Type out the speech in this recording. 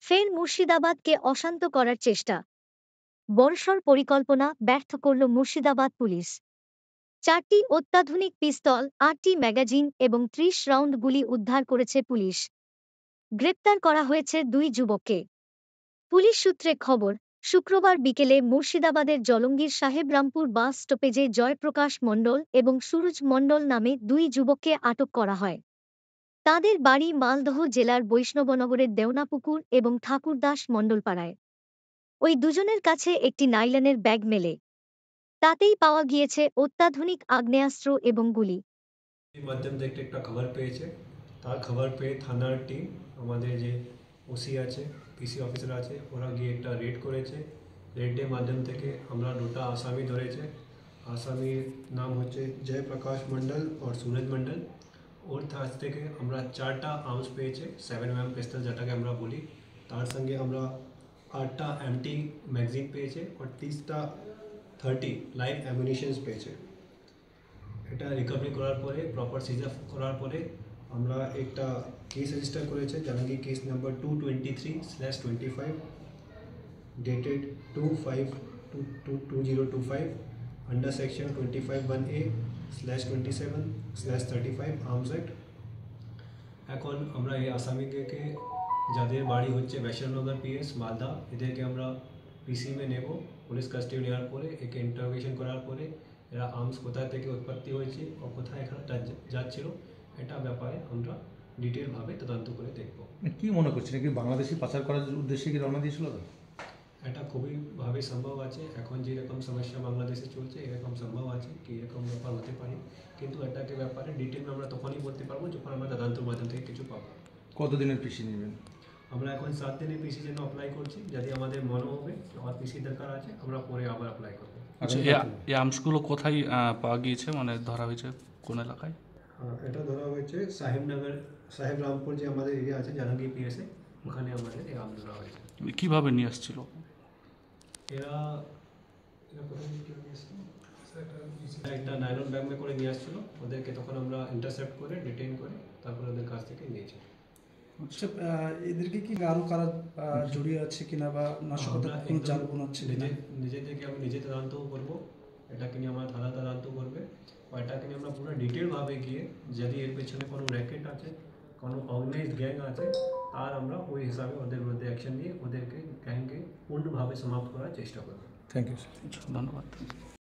ফের মুর্শিদাবাদকে অশান্ত করার চেষ্টা। বর্ষর পরিকল্পনা ব্যর্থ করল মুর্শিদাবাদ পুলিশ। 4টি অত্যাধুনিক পিস্তল, 8টি ম্যাগাজিন এবং 30 রাউন্ড গুলি উদ্ধার করেছে পুলিশ। গ্রেপ্তার করা হয়েছে 2 যুবককে। পুলিশ সূত্রে খবর, শুক্রবার বিকেলে মুর্শিদাবাদের জলঙ্গির সাহেবরামপুর বাস স্টপেজে জয়প্রকাশ মণ্ডল এবং সুরজ মণ্ডল নামে 2 যুবককে আটক করা হয়। তাঁদের বাড়ি মালদহ জেলার বৈষ্ণবনগরের দেওনাপুকুর এবং ঠাকুরদাস মণ্ডলপাড়ায়। ওই দুজনের কাছে একটি নাইলনের ব্যাগ মেলে। তাতেই পাওয়া গিয়েছে অত্যাধুনিক আগ্নেয়াস্ত্র এবং গুলি। মাধ্যম থেকে একটা খবর পেয়েছে, তার খবর পেয়ে থানার টিম, আমাদের যে ওসি আছে, পিসি অফিসার আছে, ওরা গিয়ে একটা রেড করেছে। রেডের মাধ্যম থেকে আমরা 2টা আসামি ধরেছে। আসামির নাম হচ্ছে জয়প্রকাশ মণ্ডল আর সুরজ মণ্ডল। ওর কাছ থেকে আমরা 4টা আর্মস পেয়েছে, 7mm পিস্তল যেটাকে আমরা বলি। তার সঙ্গে আমরা 8টা এমটি ম্যাগাজিন পেয়েছে আর 30টা 30 লাইভ অ্যামিনিশনস পেয়েছে। এটা রিকভারি করার পরে, প্রপার সিজার করার পরে আমরা একটা কেস রেজিস্টার করেছে, জানাঙ্গি case number 223/25 dated 2/5/2025 under section 25(1A)/27/35 arms act. এখন আমরা এই আসামিকে যাদের বাড়ি হচ্ছে বৈষ্ণবনগর পিএস মালদা, এদেরকে আমরা পিসিএমে নেব। পুলিশ কাস্টডি নেওয়ার পরে একে ইন্টারোগেশন করার পরে এরা আর্মস কোথা থেকে উৎপত্তি হয়েছে ও কোথায় এখানে যাচ্ছিল এটা ব্যাপারে আমরা ডিটেলভাবে তদন্ত করে দেখব। কি মনে করছেন, কি বাংলাদেশি পাচার করার উদ্দেশ্যে কি রওনা দিয়েছিল? এটা খুবইভাবে সম্ভব আছে। এখন যেরকম সমস্যা বাংলাদেশে চলছে এরকম সম্ভব আছে কি এরকম ব্যাপার হতে পারে, কিন্তু এটাকে ব্যাপারে ডিটেল আমরা তখনই বলতে পারবো যখন আমরা তদন্তের মাধ্যম থেকে কিছু পাবো। কতদিনের পিসি নেবেন? আমরা এখন 7 দিনের পিসির জন্য অ্যাপ্লাই করছি। যদি আমাদের মনে হবে আর পিসি দরকার আছে আমরা পরে আবার অ্যাপ্লাই করবো। আচ্ছা, এই আর্মসগুলো কোথায় পাওয়া গিয়েছে, মানে ধরা হয়েছে কোন এলাকায়? এটা ধরা হয়েছে সাহেবনগর, সাহেবরামপুর যে আমাদের এরিয়া আছে জানাঙ্গি পিএসএ, ওখানে আমাদের এই আর্মস ধরা হয়েছে। কিভাবে নিয়ে আসছিল এরা একটা নাইলন ব্যাগ করে নিয়ে আসছিল। ওদেরকে তখন আমরা ইন্টারসেপ্ট করে ডিটেইন করে তারপরে ওদের কাছ থেকে নিয়েছি। আচ্ছা, এদেরকে কি আরো কারা জড়িয়ে আছে কিনা বা নাশকতার কোনো জাল বোনাচ্ছে কিনা? নিজেদেরকে আমি নিজে তদন্ত করবো, এটাকে নিয়ে আমার থানা তদন্ত করবে। এটাকে নিয়ে আমরা পুরো ডিটেলভাবে গিয়ে যদি এর পেছনে কোনো র্যাকেট আছে, কোনো অর্গানাইজড গ্যাং আছে, আর আমরা ওই হিসাবে ওদের বিরুদ্ধে অ্যাকশন নিয়ে ওদেরকে গ্যাংকে পূর্ণভাবে সমাপ্ত করার চেষ্টা করবো। থ্যাংক ইউ, ধন্যবাদ।